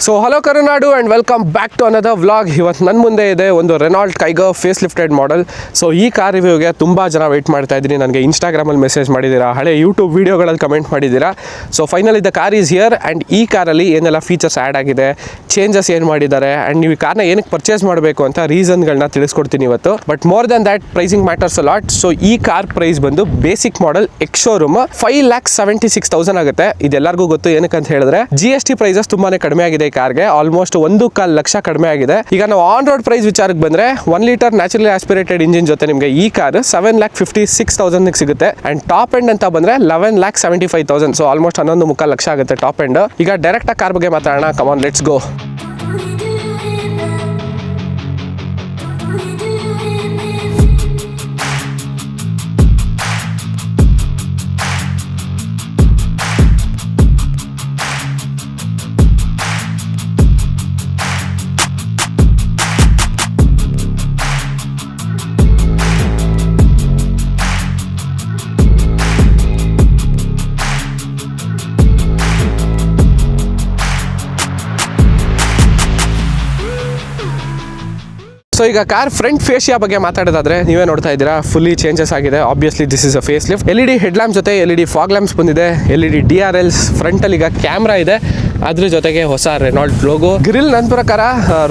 So hello Karunadu and welcome back to another vlog. ಇವತ್ತು ನನ್ನ ಮುಂದೆ ಇದೆ ಒಂದು Renault Kiger face lifted model. So ಈ ಕಾರ್ ರಿವ್ಯೂಗೆ ತುಂಬ ಜನ ವೆಯ್ಟ್ ಮಾಡ್ತಾ ಇದ್ದೀನಿ. ನನಗೆ ಇನ್ಸ್ಟಾಗ್ರಾಮಲ್ಲಿ ಮೆಸೇಜ್ ಮಾಡಿದ್ದೀರಾ, ಹಳೆ ಯೂಟ್ಯೂಬ್ ವೀಡಿಯೋಗಳಲ್ಲಿ ಕಮೆಂಟ್ ಮಾಡಿದ್ದೀರಾ. So finally the car is here and ಈ ಕಾರಲ್ಲಿ ಏನೆಲ್ಲ ಫೀಚರ್ಸ್ ಆ್ಯಡ್ ಆಗಿದೆ, ಚೇಂಜಸ್ ಏನು ಮಾಡಿದ್ದಾರೆ ಆ್ಯಂಡ್ ನೀವು ಈ ಕಾರ್ನ ಏನಕ್ಕೆ ಪರ್ಚೇಸ್ ಮಾಡಬೇಕು ಅಂತ ರೀಸನ್ಗಳನ್ನ ತಿಳಿಸ್ಕೊಡ್ತೀನಿ ಇವತ್ತು. But more than that pricing matters a lot. So ಈ ಕಾರ್ ಪ್ರೈಸ್ ಬಂದು ಬೇಸಿಕ್ ಮಾಡೆಲ್ ಎಕ್ಸ್ ಶೋರೂಮ್ 5,76,000 ಆಗುತ್ತೆ. ಇದೆಲ್ಲರಿಗೂ ಗೊತ್ತು. ಏನಕ್ಕೆ ಅಂತ ಹೇಳಿದ್ರೆ GST ಪ್ರೈಸಸ್ ತುಂಬಾನೇ ಕಡಿಮೆ ಆಗಿದೆ. ಕಾರ್ಗೆ ಆಲ್ಮೋಸ್ಟ್ 1.25 ಲಕ್ಷ ಕಡಿಮೆ ಆಗಿದೆ. ಈಗ ನಾವು ಆನ್ ರೋಡ್ ಪ್ರೈಸ್ ವಿಚಾರಕ್ಕೆ ಬಂದ್ರೆ 1 ಲೀಟರ್ ನ್ಯಾಚುರಲಿ ಆಸ್ಪಿರೇಟೆಡ್ ಇಂಜಿನ್ ಜೊತೆ ನಿಮಗೆ ಈ ಕಾರ್ 7,56,000 ಸಿಗುತ್ತೆ. ಅಂಡ್ ಟಾಪ್ ಎಂಡ್ ಅಂತ ಬಂದ್ರೆ 11,75,000. ಸೊ ಆಲ್ಮೋಸ್ಟ್ 11.25 ಲಕ್ಷ ಆಗುತ್ತೆ ಟಾಪ್ ಎಂಡ್. ಈಗ ಡೈರೆಕ್ಟ್ ಆಗಿ ಕಾರ್ ಬಗ್ಗೆ ಮಾತಾಡೋಣ. Come on, let's go. ಸೊ ಈಗ ಕಾರ್ ಫ್ರಂಟ್ ಫೇಶಿಯಾ ಬಗ್ಗೆ ಮಾತಾಡೋದಾದ್ರೆ ನೀವೇ ನೋಡ್ತಾ ಇದ್ದೀರಾ, ಫುಲ್ಲಿ ಚೇಂಜಸ್ ಆಗಿದೆ. Obviously this is a face lift. LED head lamp ಜೊತೆ LED ಫಾಗ್ ಲ್ಯಾಂಪ್ಸ್ ಬಂದಿದೆ. LED DRLs, ಫ್ರಂಟಲ್ಲಿ ಈಗ ಕ್ಯಾಮ್ರಾ ಇದೆ. ಅದ್ರ ಜೊತೆಗೆ ಹೊಸ ರೆನಾಲ್ಟ್ ಲೋಗೋ. ಗ್ರಿಲ್ ನನ್ನ ಪ್ರಕಾರ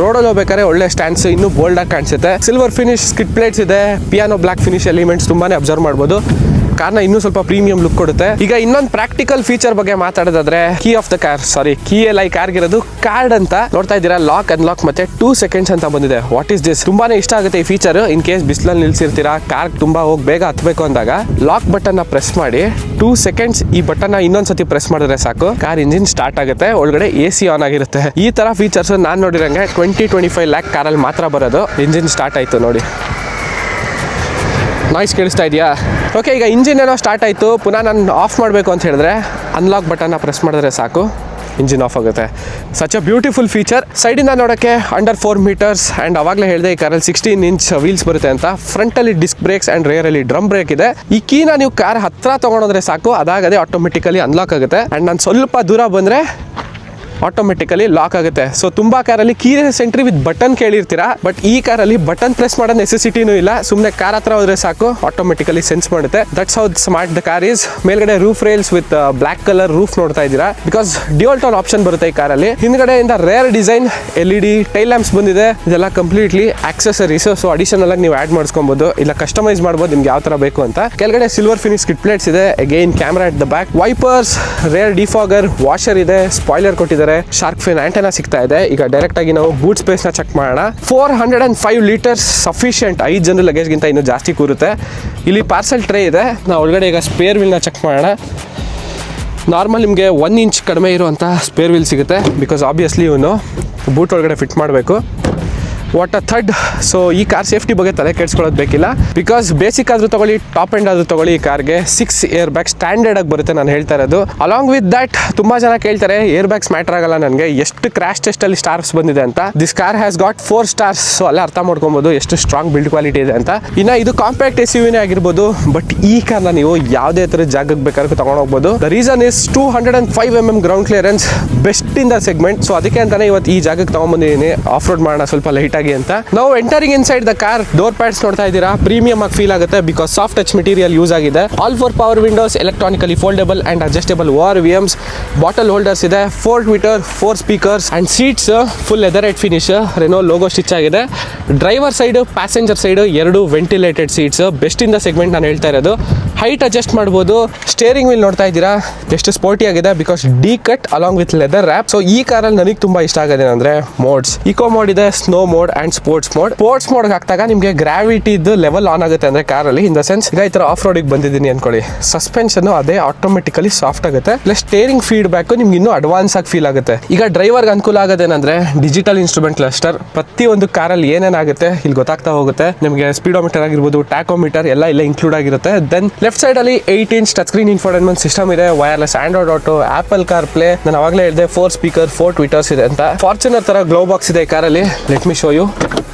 ರೋಡಲ್ಲಿ ಹೋಗ್ಬೇಕಾದ್ರೆ ಒಳ್ಳೆ ಸ್ಟ್ಯಾಂಡ್ಸ್, ಇನ್ನೂ ಬೋಲ್ಡ್ ಆಗಿ ಕಾಣಿಸುತ್ತೆ. ಸಿಲ್ವರ್ ಫಿನಿಶ್ ಸ್ಕಿಡ್ ಪ್ಲೇಟ್ಸ್ ಇದೆ. ಪಿಯಾನೋ ಬ್ಲಾಕ್ ಫಿನಿಶ್ ಎಲಿಮೆಂಟ್ಸ್ ತುಂಬಾನೇ ಅಬ್ಸರ್ವ್ ಮಾಡ್ಬೋದು. ಕಾರ್ನ ಇನ್ನೂ ಸ್ವಲ್ಪ ಪ್ರೀಮಿಯಂ ಲುಕ್ ಕೊಡುತ್ತೆ. ಈಗ ಇನ್ನೊಂದು ಪ್ರಾಕ್ಟಿಕಲ್ ಫೀಚರ್ ಬಗ್ಗೆ ಮಾತಾಡೋದಾದ್ರೆ ಕೀ ಆಫ್ ದ ಕಾರ್, ಕಾರ್ಗಿರೋದು ಕಾರ್ಡ್ ಅಂತ ನೋಡ್ತಾ ಇದ್ದೀರಾ. ಲಾಕ್ ಅನ್ಲಾಕ್ ಮತ್ತೆ 2 seconds ಅಂತ ಬಂದಿದೆ. What is this? ತುಂಬಾನೇ ಇಷ್ಟ ಆಗುತ್ತೆ ಈ ಫೀಚರ್. ಇನ್ ಕೇಸ್ ಬಿಸಿಲಲ್ಲಿ ನಿಲ್ಸಿರ್ತೀರಾ, ಕಾರ್ ತುಂಬಾ ಹೋಗಿ ಬೇಗ ಹತ್ಬೇಕು ಅಂದಾಗ ಲಾಕ್ ಬಟನ್ ನ ಪ್ರೆಸ್ ಮಾಡಿ 2 seconds ಈ ಬಟನ್ ಇನ್ನೊಂದ್ಸತಿ ಪ್ರೆಸ್ ಮಾಡಿದ್ರೆ ಸಾಕು, ಕಾರ್ ಇಂಜಿನ್ ಸ್ಟಾರ್ಟ್ ಆಗುತ್ತೆ. ಒಳಗಡೆ AC ಆನ್ ಆಗಿರುತ್ತೆ. ಈ ತರ ಫೀಚರ್ಸ್ ನಾನು ನೋಡಿರಂಗೆ 20-25 lakh ಕಾರಲ್ಲಿ ಮಾತ್ರ ಬರೋದು. ಇಂಜಿನ್ ಸ್ಟಾರ್ಟ್ ಆಯ್ತು ನೋಡಿ. ನಾಯ್ಸ್ ಕೇಳಿಸ್ತಾ ಇದೆಯಾ? ಓಕೆ, ಈಗ ಇಂಜಿನ್ ಏನೋ ಸ್ಟಾರ್ಟ್ ಆಯಿತು. ಪುನಃ ನಾನು ಆಫ್ ಮಾಡಬೇಕು ಅಂತ ಹೇಳಿದ್ರೆ ಅನ್ಲಾಕ್ ಬಟನ್ನ ಪ್ರೆಸ್ ಮಾಡಿದ್ರೆ ಸಾಕು, ಇಂಜಿನ್ ಆಫ್ ಆಗುತ್ತೆ. Such a beautiful feature. ಸೈಡಿಂದ ನೋಡೋಕ್ಕೆ ಅಂಡರ್ 4 meters ಆ್ಯಂಡ್ ಅವಾಗಲೇ ಹೇಳಿದೆ ಈ ಕಾರಲ್ಲಿ 16 inch ವೀಲ್ಸ್ ಬರುತ್ತೆ ಅಂತ. ಫ್ರಂಟಲ್ಲಿ ಡಿಸ್ಕ್ ಬ್ರೇಕ್ಸ್ ಆ್ಯಂಡ್ ರೇರಲ್ಲಿ ಡ್ರಮ್ ಬ್ರೇಕ್ ಇದೆ. ಈ ಕೀನ ನೀವು ಕಾರ್ ಹತ್ರ ತೊಗೊಂಡೋದ್ರೆ ಸಾಕು, ಅದಾಗದೆ ಆಟೋಮೆಟಿಕಲಿ ಅನ್ಲಾಕ್ ಆಗುತ್ತೆ. ಆ್ಯಂಡ್ ನಾನು ಸ್ವಲ್ಪ ದೂರ ಬಂದರೆ ಆಟೋಮೆಟಿಕಲಿ ಲಾಕ್ ಆಗುತ್ತೆ. ಸೊ ತುಂಬಾ ಕಾರಲ್ಲಿ ಕೀಲೆಸ್ ಎಂಟ್ರಿ ವಿತ್ ಬಟನ್ ಕೇಳಿರ್ತೀರಾ, ಬಟ್ ಈ ಕಾರಲ್ಲಿ ಬಟನ್ ಪ್ರೆಸ್ ಮಾಡೋ ನೆಸೆಸಿಟಿನೂ ಇಲ್ಲ. ಸುಮ್ಮನೆ ಕಾರ್ ಹತ್ರ ಹೋದ್ರೆ ಸಾಕು, ಆಟೋಮೆಟಿಕಲಿ ಸೆನ್ಸ್ ಮಾಡುತ್ತೆ. That's how smart the car is. ಮೇಲ್ಗಡೆ roof rails with black colour roof ನೋಡ್ತಾ ಇದ್ದೀರಾ, ಬಿಕಾಸ್ ಡ್ಯುಯಲ್ ಟೋನ್ ಆಪ್ಷನ್ ಬರುತ್ತೆ ಈ ಕಾರಲ್ಲಿ. ಹಿಂದ್ಗಡೆಯಿಂದ rear design LED tail lamps ಬಂದಿದೆ. ಇದೆಲ್ಲ ಕಂಪ್ಲೀಟ್ಲಿ ಆಕ್ಸೆಸರೀಸ್. ಸೊ ಅಡಿಷನಲ್ ಆಗಿ ನೀವು ಆಡ್ ಮಾಡಿಸ್ಕೊಬಹುದು, ಇಲ್ಲ ಕಸ್ಟಮೈಸ್ ಮಾಡ್ಬೋದು ನಿಮ್ಗೆ ಯಾವ ತರ ಬೇಕು ಅಂತ. ಕೆಳಗಡೆ ಸಿಲ್ವರ್ ಫಿನಿಶ್ ಸ್ಕಿಡ್ ಪ್ಲೇಟ್ಸ್ ಇದೆ. Again camera at the back, wipers, rear defogger, washer ಇದೆ, ಸ್ಪಾಯ್ಲರ್ ಕೊಟ್ಟಿದ್ದಾರೆ, ಶಾರ್ಕ್ ಫಿನ್ ಆಂಟೆನಾ ಸಿಗ್ತಾ ಇದೆ. ಈಗ ಡೈರೆಕ್ಟ್ ಆಗಿ ನಾವು ಬೂಟ್ ಸ್ಪೇಸ್ ನ ಚೆಕ್ ಮಾಡೋಣ. 405 liters ಸಫಿಷಿಯಂಟ್. 5 ಜನರ ಲಗೇಜ್ಗಿಂತ ಇನ್ನೂ ಜಾಸ್ತಿ ಕೂರುತ್ತೆ. ಇಲ್ಲಿ ಪಾರ್ಸೆಲ್ ಟ್ರೇ ಇದೆ. ನಾವು ಒಳಗಡೆ ಈಗ ಸ್ಪೇರ್ ವೀಲ್ನ ಚೆಕ್ ಮಾಡೋಣ. ನಾರ್ಮಲ್ ನಿಮಗೆ 1 inch ಕಡಿಮೆ ಇರುವಂಥ ಸ್ಪೇರ್ ವೀಲ್ ಸಿಗುತ್ತೆ, ಬಿಕಾಸ್ ಆಬ್ವಿಯಸ್ಲಿ ಇವನು ಬೂಟ್ ಒಳಗಡೆ ಫಿಟ್ ಮಾಡಬೇಕು. What a third. ಸೊ ಈ ಕಾರ್ ಸೇಫ್ಟಿ ಬಗ್ಗೆ ತಲೆ ಕೆಡಿಸ್ಕೊಳ್ಳೋದು ಬೇಕಿಲ್ಲ, ಬಿಕಾಸ್ ಬೇಸಿಕ್ ಆದ್ರೂ ತಗೊಳ್ಳಿ, ಟಾಪ್ ಎಂಡ್ ಆದ್ರೂ ತಗೊಳ್ಳಿ, ಈ ಕಾರ್ಗೆ 6 ಏರ್ ಬ್ಯಾಗ್ ಸ್ಟ್ಯಾಂಡರ್ಡ್ ಆಗಿ ಬರುತ್ತೆ. ನಾನು ಹೇಳ್ತಾ ಇರೋದು. ಅಲಾಂಗ್ ವಿತ್ ದಟ್ ತುಂಬಾ ಜನ ಕೇಳ್ತಾರೆ ಏರ್ ಬ್ಯಾಗ್ಸ್ ಮ್ಯಾಟರ್ ಆಗಲ್ಲ ನನಗೆ, ಎಷ್ಟು ಕ್ರಾಶ್ ಟೆಸ್ಟ್ ಅಲ್ಲಿ ಸ್ಟಾರ್ಸ್ ಬಂದಿದೆ ಅಂತ. This car has got 4 stars. So ಅಲ್ಲೇ ಅರ್ಥ ಮಾಡ್ಕೊಬಹುದು ಎಷ್ಟು ಸ್ಟ್ರಾಂಗ್ ಬಿಲ್ಡ್ ಕ್ವಾಲಿಟಿ ಇದೆ ಅಂತ. ಇನ್ನ ಇದು ಕಾಂಪ್ಯಾಕ್ಟ್ SUV ಆಗಿರ್ಬೋದು, ಬಟ್ ಈ ಕಾರ್ನ ನೀವು ಯಾವುದೇ ತರ ಜಾಗಕ್ಕೆ ಬೇಕಾದ್ರೂ ತಗೊಂಡು ಹೋಗ್ಬೋದು. The reason is 205 mm ground clearance, best in the segment. So ಅದಕ್ಕೆ ಅಂತಾನೆ ಇವತ್ತು ಈ ಜಾಗಕ್ಕೆ ತಗೊಂಡ್ಬಂದಿದ್ದೀನಿ, ಆಫ್ ರೋಡ್ ಮಾಡೋಣ ಸ್ವಲ್ಪ ಲೈಟ್ ಅಂತ. ನಾವು entering inside the car. Door pads ನೋಡ್ತಾ ಇದ್ದೀರಾ, ಪ್ರೀಮಿಯಂ ಆಗಿ ಫೀಲ್ ಆಗುತ್ತೆ, because soft touch material use ಆಗಿದೆ. All 4 power windows, electronically foldable and adjustable ORVMs, bottle holders ಇದೆ, 4 Tweeter, 4 speakers and seats full leather finish, Renault logo stitch ಆಗಿದೆ. Driver side, passenger side 2 ventilated seats, best in the segment ನಾನು ಹೇಳ್ತಾ ಇರೋದು. Height adjust ಮಾಡ್ಬೋದು. Steering wheel ನೋಡ್ತಾ ಇದ್ದೀರಾ ಎಷ್ಟು sporty ಆಗಿದೆ, because the cut along with leather wrap. So ಈ ಕಾರಲ್ಲಿ ನನಗೆ ತುಂಬಾ ಇಷ್ಟ ಆಗಿದೆ ಅಂದ್ರೆ ಮೋಡ್ಸ್. ಇಕೋ ಮೋಡ್ ಇದೆ, snow mode and sports mode ಹಾಕ್ದಾಗ ನಿಮಗೆ ಗ್ರಾವಿಟಿ ಲೆವೆಲ್ ಆನ್ ಆಗುತ್ತೆ ಅಂದ್ರೆ ಕಾರಲ್ಲಿ. ಇನ್ ದ ಸೆನ್ಸ್ ಈಗ ಈ ತರ ಆಫ್ ರೋಡಿಗೆ ಬಂದಿದ್ದೀನಿ ಅನ್ಕೊಳ್ಳಿ, ಸಸ್ಪೆನ್ಷನ್ ಅದೇ ಆಟೋಮೆಟಿಕಲಿ ಸಾಫ್ಟ್ ಆಗುತ್ತೆ. ಪ್ಲಸ್ ಸ್ಟೇರಿಂಗ್ ಫೀಡ್ಬ್ಯಾಕ್ ನಿಮ್ಗೆ ಇನ್ನೂ ಅಡ್ವಾನ್ಸ್ ಆಗಿ ಫೀಲ್ ಆಗುತ್ತೆ. ಈಗ ಡ್ರೈವರ್ಗೆ ಅನುಕೂಲ ಆಗೋದೇನಂದ್ರೆ ಡಿಜಿಟಲ್ ಇನ್ಸ್ಟ್ರೂಮೆಂಟ್ ಕ್ಲಸ್ಟರ್. ಪ್ರತಿಯೊಂದು ಕಾರಲ್ಲಿ ಏನೇನಾಗುತ್ತೆ ಇಲ್ಲಿ ಗೊತ್ತಾಗ್ತಾ ಹೋಗುತ್ತೆ ನಿಮಗೆ. ಸ್ಪೀಡೋಮೀಟರ್ ಆಗಿರ್ಬೋದು, ಟ್ಯಾಕೋಮೀಟರ್ ಎಲ್ಲ ಇಲ್ಲೇ ಇನ್ಕ್ಲೂಡ್ ಆಗಿರುತ್ತೆ. ದೆನ್ ಲೆಫ್ಟ್ ಸೈಡ್ ಅಲ್ಲಿ 8 inch touch screen infotainment system ಇದೆ, wireless Android Auto, Apple CarPlay. ನಾನು ಅವಾಗಲೇ ಹೇಳಿದೆ 4 ಸ್ಪೀಕರ್, 4 ಟ್ವೀಟರ್ಸ್ ಇದೆ ಅಂತ. ಫಾರ್ಚುನರ್ ತರ ಗ್ಲೋ ಬಾಕ್ಸ್ ಇದೆ ಈ ಕಾರಲ್ಲಿ. Let me show you.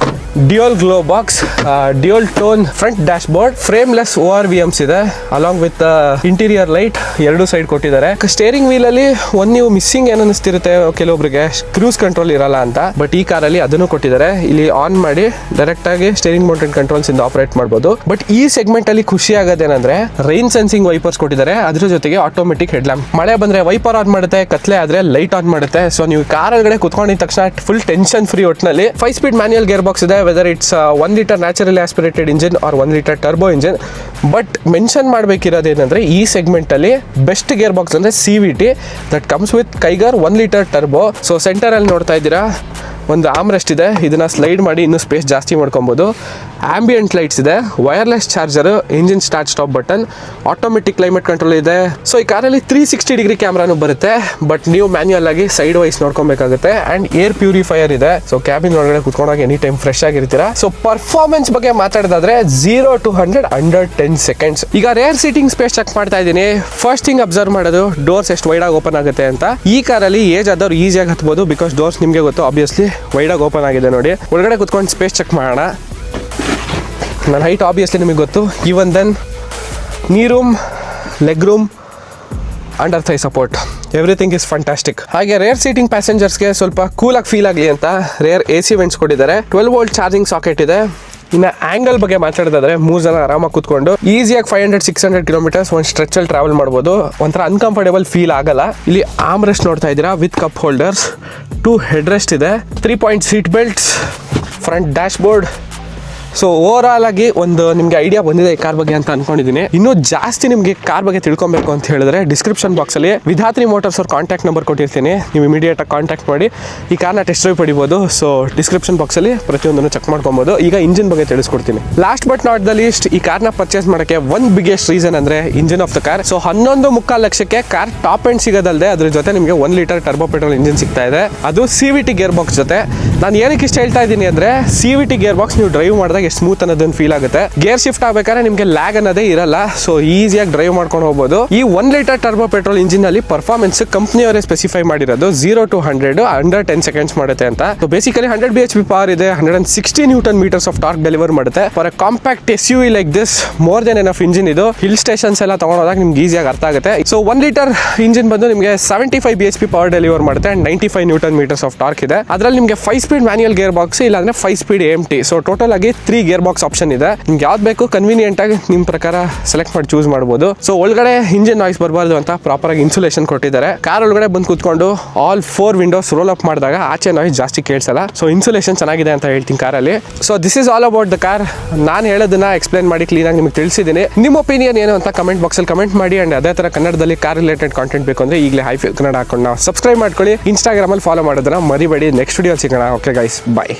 Dual glove box, dual tone front dash board, frameless ORVMs ಇದೆ ಅಲಾಂಗ್ ವಿತ್ ಇಂಟೀರಿಯರ್ ಲೈಟ್ ಎರಡು ಸೈಡ್ ಕೊಟ್ಟಿದ್ದಾರೆ. ಸ್ಟೇರಿಂಗ್ ವೀಲ್ ಅಲ್ಲಿ ಒಂದು ನೀವು ಮಿಸ್ಸಿಂಗ್ ಏನು ಅನಿಸ್ತಿರುತ್ತೆ ಕೆಲವೊಬ್ಬರಿಗೆ, ಕ್ರೂಸ್ ಕಂಟ್ರೋಲ್ ಇರಲ್ಲ ಅಂತ, ಬಟ್ ಈ ಕಾರಲ್ಲಿ ಅದನ್ನು ಕೊಟ್ಟಿದ್ದಾರೆ. ಇಲ್ಲಿ ಆನ್ ಮಾಡಿ ಡೈರೆಕ್ಟ್ ಆಗಿ ಸ್ಟೇರಿಂಗ್ ಮೌಂಟೆಡ್ ಕಂಟ್ರೋಲ್ಸ್ ಇಂದ ಆಪರೇಟ್ ಮಾಡಬಹುದು. ಬಟ್ ಈ ಸೆಗ್ಮೆಂಟ್ ಅಲ್ಲಿ ಖುಷಿ ಆಗೋದೇನಂದ್ರೆ ರೈನ್ ಸೆನ್ಸಿಂಗ್ ವೈಪರ್ಸ್ ಕೊಟ್ಟಿದ್ದಾರೆ, ಅದ್ರ ಜೊತೆಗೆ ಆಟೋಮೆಟಿಕ್ ಹೆಡ್ ಲ್ಯಾಂಪ್. ಮಳೆ ಬಂದ್ರೆ ವೈಪರ್ ಆನ್ ಮಾಡುತ್ತೆ, ಕತ್ಲೆ ಆದ್ರೆ ಲೈಟ್ ಆನ್ ಮಾಡುತ್ತೆ. ಸೊ ನೀವು ಕಾರ್ ಒಳಗಡೆ ಕುತ್ಕೊಂಡಿದ ತಕ್ಷಣ ಫುಲ್ ಟೆನ್ಷನ್ ಫ್ರೀ ಒಟ್ಟಿನಲ್ಲಿ. 5 ಸ್ಪೀಡ್ ಮ್ಯಾನ್ಯುಯಲ್ ಗೇರ್ ಬಾಕ್ಸ್ ಇದೆ, whether it's 1 litre naturally aspirated engine or 1 litre turbo engine. But mention ಮಾಡಬೇಕಿರೋದೇನಂದ್ರೆ ಈ ಸೆಗ್ಮೆಂಟ್ ಅಲ್ಲಿ ಬೆಸ್ಟ್ ಗೇರ್ ಬಾಕ್ಸ್ ಅಂದ್ರೆ CVT that comes with Kiger 1 litre turbo. So centre ಅಲ್ಲಿ ನೋಡ್ತಾ ಇದ್ದೀರಾ ಒಂದು ಆಮ್ರೆಸ್ಟ್ ಇದೆ, ಇದನ್ನ ಸ್ಲೈಡ್ ಮಾಡಿ ಇನ್ನೂ ಸ್ಪೇಸ್ ಜಾಸ್ತಿ ಮಾಡ್ಕೊಬೋದು. ಆಂಬಿಯಂಟ್ ಲೈಟ್ಸ್ ಇದೆ, wireless charger, engine start stop button, automatic climate control ಇದೆ. ಸೊ ಈ ಕಾರಲ್ಲಿ 360 ಡಿಗ್ರಿ ಕ್ಯಾಮ್ರಾನು ಬರುತ್ತೆ, ಬಟ್ ನೀವು ಮ್ಯಾನ್ಯುಯಲ್ ಆಗಿ ಸೈಡ್ ವೈಸ್ ನೋಡ್ಕೊಬೇಕಾಗುತ್ತೆ. ಅಂಡ್ ಏರ್ ಪ್ಯೂರಿಫೈಯರ್ ಇದೆ, ಸೊ ಕ್ಯಾಬಿನ್ ಒಳಗಡೆ ಕುತ್ಕೊಂಡಾಗ ಎನಿ ಟೈಮ್ ಫ್ರೆಶ್ ಆಗಿರ್ತೀರಾ. ಸೊ ಪರ್ಫಾರ್ಮೆನ್ಸ್ ಬಗ್ಗೆ ಮಾತಾಡೋದಾದ್ರೆ 0 to 100 ಅಂಡರ್ 10 seconds. ಈಗ ರೇರ್ ಸೀಟಿಂಗ್ ಸ್ಪೇಸ್ ಚೆಕ್ ಮಾಡ್ತಾ ಇದ್ದೀನಿ. ಫಸ್ಟ್ ಥಿಂಗ್ ಅಬ್ಸರ್ವ್ ಮಾಡೋದು ಡೋರ್ಸ್ ಎಷ್ಟು ವೈಡ್ ಆಗಿ ಓಪನ್ ಆಗುತ್ತೆ ಅಂತ. ಈ ಕಾರಲ್ಲಿ ಏಜ್ ಆದವ್ರು ಈಸಿಯಾಗಿ ಹತ್ಬೋದು, ಬಿಕಾಸ್ ಡೋರ್ಸ್ ನಿಮಗೆ ಗೊತ್ತು ಆಬ್ವಿಯಸ್ಲಿ ವೈಡ್ ಆಗಿ ಓಪನ್ ಆಗಿದೆ. ನೋಡಿ ಒಳಗಡೆ ಕುತ್ಕೊಂಡು ಸ್ಪೇಸ್ ಚೆಕ್ ಮಾಡೋಣ. ನನ್ನ ಹೈಟ್ ಆಬ್ವಿಯಸ್ಲಿ ನಿಮಗೆ ಗೊತ್ತು. Even then knee room, leg room, under thigh support, everything is fantastic. ಹಾಗೆ ರೇರ್ ಸೀಟಿಂಗ್ ಪ್ಯಾಸೆಂಜರ್ಸ್ಗೆ ಸ್ವಲ್ಪ ಕೂಲಾಗಿ ಫೀಲ್ ಆಗಲಿ ಅಂತ ರೇರ್ AC ವೆಂಟ್ಸ್ ಕೊಟ್ಟಿದ್ದಾರೆ. 12 ವೋಲ್ಟ್ ಚಾರ್ಜಿಂಗ್ ಸಾಕೆಟ್ ಇದೆ. ಇನ್ನು ಆಂಗಲ್ ಬಗ್ಗೆ ಮಾತಾಡೋದಾದ್ರೆ 3 ಜನ ಆರಾಮಾಗಿ ಕೂತ್ಕೊಂಡು ಈಸಿಯಾಗಿ 500-600 ಕಿಲೋಮೀಟರ್ಸ್ ಒಂದು ಸ್ಟ್ರೆಚಲ್ಲಿ ಟ್ರಾವೆಲ್ ಮಾಡ್ಬೋದು. ಒಂಥರ ಅನ್ಕಂಫರ್ಟೇಬಲ್ ಫೀಲ್ ಆಗಲ್ಲ. ಇಲ್ಲಿ ಆರ್ಮ್ ರೆಸ್ಟ್ ನೋಡ್ತಾ ಇದ್ದೀರಾ with cup holders, 2 head rest ಇದೆ, 3 point seat belts, front dash board. So over all ಆಗಿ ಒಂದು ನಿಮಗೆ ಐಡಿಯಾ ಬಂದಿದೆ ಈ ಕಾರ್ ಬಗ್ಗೆ ಅಂತ ಅನ್ಕೊಂಡಿದ್ದೀನಿ. ಇನ್ನೂ ಜಾಸ್ತಿ ನಿಮಗೆ ಕಾರ್ ಬಗ್ಗೆ ತಿಳ್ಕೊಬೇಕು ಅಂತ ಹೇಳಿದ್ರೆ ಡಿಸ್ಕ್ರಿಪ್ಷನ್ ಬಾಕ್ಸಲ್ಲಿ ವಿಧಾತ್ರಿ ಮೋಟರ್ಸ್ ಅವ್ರ ಕಾಂಟ್ಯಾಕ್ಟ್ ನಂಬರ್ ಕೊಟ್ಟಿರ್ತೀನಿ, ನೀವು ಇಮಿಡಿಯೇಟ್ ಆಗಿ ಕಾಂಟ್ಯಾಕ್ಟ್ ಮಾಡಿ ಈ ಕಾರ್ನ ಟೆಸ್ಟ್ ಡ್ರೈವ್ ಪಡಿಬೋದು. ಸೊ ಡಿಸ್ಕ್ರಿಪ್ಷನ್ ಬಾಕ್ಸಲ್ಲಿ ಪ್ರತಿಯೊಂದನ್ನು ಚೆಕ್ ಮಾಡ್ಕೊಬೋದು. ಈಗ ಇಂಜಿನ್ ಬಗ್ಗೆ ತಿಳಿಸ್ಕೊಡ್ತೀನಿ. Last but not the least, ಈ ಕಾರ್ನ ಪರ್ಚೇಸ್ ಮಾಡೋಕ್ಕೆ ಒಂದು ಬಿಗ್ಗೆಸ್ಟ್ ರೀಸನ್ ಅಂದರೆ engine of the car. So 11.25 ಲಕ್ಷಕ್ಕೆ ಕಾರ್ ಟಾಪ್ ಎಂಡ್ ಸಿಗೋದಲ್ಲದೆ ಅದ್ರ ಜೊತೆ ನಿಮಗೆ 1 ಲೀಟರ್ ಟರ್ಬೋ ಪೆಟ್ರೋಲ್ ಇಂಜಿನ್ ಸಿಗ್ತಾ ಇದೆ, ಅದು CVT ಗೇರ್ ಬಾಕ್ಸ್ ಜೊತೆ. ನಾನು ಏನಕ್ಕೆ ಇಷ್ಟ ಹೇಳ್ತಾ ಇದ್ದೀನಿ ಅಂದರೆ CVT ಗೇರ್ ಬಾಕ್ಸ್ ನೀವು ಡ್ರೈವ್ ಮಾಡಿದಾಗ ಎಷ್ಟು ಸ್ಮೂತ್ ಅನ್ನೋದನ್ನ ಫೀಲ್ ಆಗುತ್ತೆ. ಗೇರ್ ಶಿಫ್ಟ್ ಆಗಬೇಕಾದ್ರೆ ನಿಮಗೆ ಲ್ಯಾಗ್ ಅನ್ನೋದೇ ಇರಲ್ಲ, ಸೊ ಈಸಿಯಾಗಿ ಡ್ರೈವ್ ಮಾಡ್ಕೊಂಡು ಹೋಗ್ಬೋದು. ಈ 1 ಲೀಟರ್ ಟರ್ಬೋ ಪೆಟ್ರೋಲ್ ಇಂಜಿನ್ ಅಲ್ಲಿ ಪರ್ಫಾರ್ಮೆನ್ಸ್ ಕಂಪ್ನಿಯವರೇ ಸ್ಪೆಸಿಫೈ ಮಾಡಿರೋದು 0 to 100 ಅಂಡರ್ 10 seconds ಮಾಡುತ್ತೆ ಅಂತ. ಸೊ ಬೇಸಿಕಲಿ 100 bhp ಪವರ್ ಇದೆ, 160 newton metres of torque deliver ಮಾಡುತ್ತೆ. For a compact SUV like this more than enough engine ಇದು. ಹಿಲ್ ಸ್ಟೇಷನ್ಸ್ ಎಲ್ಲ ತಗೊಂಡೋದಾಗ ನಿಮ್ಗೆ ಈಸಿಯಾಗಿ ಅರ್ಥ ಆಗುತ್ತೆ. ಸೊ 1 ಲೀಟರ್ ಇಂಜಿನ್ ಬಂದು ನಿಮಗೆ 75 bhp ಪವರ್ ಡೆಲಿವರ್ ಮಾಡುತ್ತೆ and 95 newton metres of torque ಇದೆ. ಅದರಲ್ಲಿ ನಿಮಗೆ 5 ಸ್ಪೀಡ್ ಮ್ಯಾನ್ಯುಯಲ್ ಗೇರ್ ಬಾಕ್ಸ್, ಇಲ್ಲಾಂದ್ರೆ 5 ಸ್ಪೀಡ್ AMT. ಸೊ ಟೋಟಲ್ ಆಗಿ 3 ಗೇರ್ ಬಾಕ್ಸ್ ಆಪ್ಷನ್ ಇದೆ. ನಿಮ್ಗೆ ಯಾವ್ದು ಬೇಕು ಕನ್ವೀನಿಯಂಟ್ ಆಗಿ ನಿಮ್ಮ ಪ್ರಕಾರ ಸೆಲೆಕ್ಟ್ ಮಾಡಿ ಚೂಸ್ ಮಾಡ್ಬೋದು. ಸೊ ಒಳಗಡೆ ಇಂಜಿನ್ ನಾಯ್ಸ್ ಬರಬಾರ್ದು ಅಂತ ಪ್ರಾಪರ್ ಆಗಿ ಇನ್ಸುಲೇಷನ್ ಕೊಟ್ಟಿದ್ದಾರೆ. ಕಾರ್ ಒಳಗಡೆ ಬಂದು ಕೂತ್ಕೊಂಡು ಆಲ್ 4 ವಿಂಡೋಸ್ ರೋಲ್ ಅಪ್ ಮಾಡಿದಾಗ ಆಚೆ ನಾಯ್ಸ್ ಜಾಸ್ತಿ ಕೇಳಿಸಲ್ಲ. ಸೊ ಇನ್ಸುಲೇಷನ್ ಚೆನ್ನಾಗಿದೆ ಅಂತ ಹೇಳ್ತೀನಿ ಕಾರಲ್ಲಿ. So this is all about the car. ನಾನು ಹೇಳೋದನ್ನ ಎಕ್ಸ್ಪ್ಲೈನ್ ಮಾಡಿ ಕ್ಲೀನಾಗಿ ನಿಮಗೆ ತಿಳಿಸಿದ್ದೀನಿ. ನಿಮ್ಮ ಒಪಿನಿಯನ್ ಏನು ಅಂತ ಕಮೆಂಟ್ ಬಾಕ್ಸಲ್ಲಿ ಕಮೆಂಟ್ ಮಾಡಿ. ಅಂಡ್ ಅದೇ ಥರ ಕನ್ನಡದಲ್ಲಿ ಕಾರ್ ರಿಲೇಟೆಡ್ ಕಾಂಟೆಂಟ್ ಬೇಕು ಅಂದರೆ ಈಗಲೇ ಹೈಫೈ ಕನ್ನಡ ಹಾಕೊಂಡು ನಾವು ಸಬ್ಸ್ಕ್ರೈಬ್ ಮಾಡ್ಕೊಳ್ಳಿ. ಇನ್ಸ್ಟಾಗ್ರಾಮಲ್ಲಿ ಫಾಲೋ ಮಾಡೋದನ್ನ ಮರಿಬೇಡಿ. ನೆಕ್ಸ್ಟ್ ವಿಡಿಯೋ ಸಿಗೋಣ. ಓಕೆ ಗೈಸ್, ಬಾಯ್.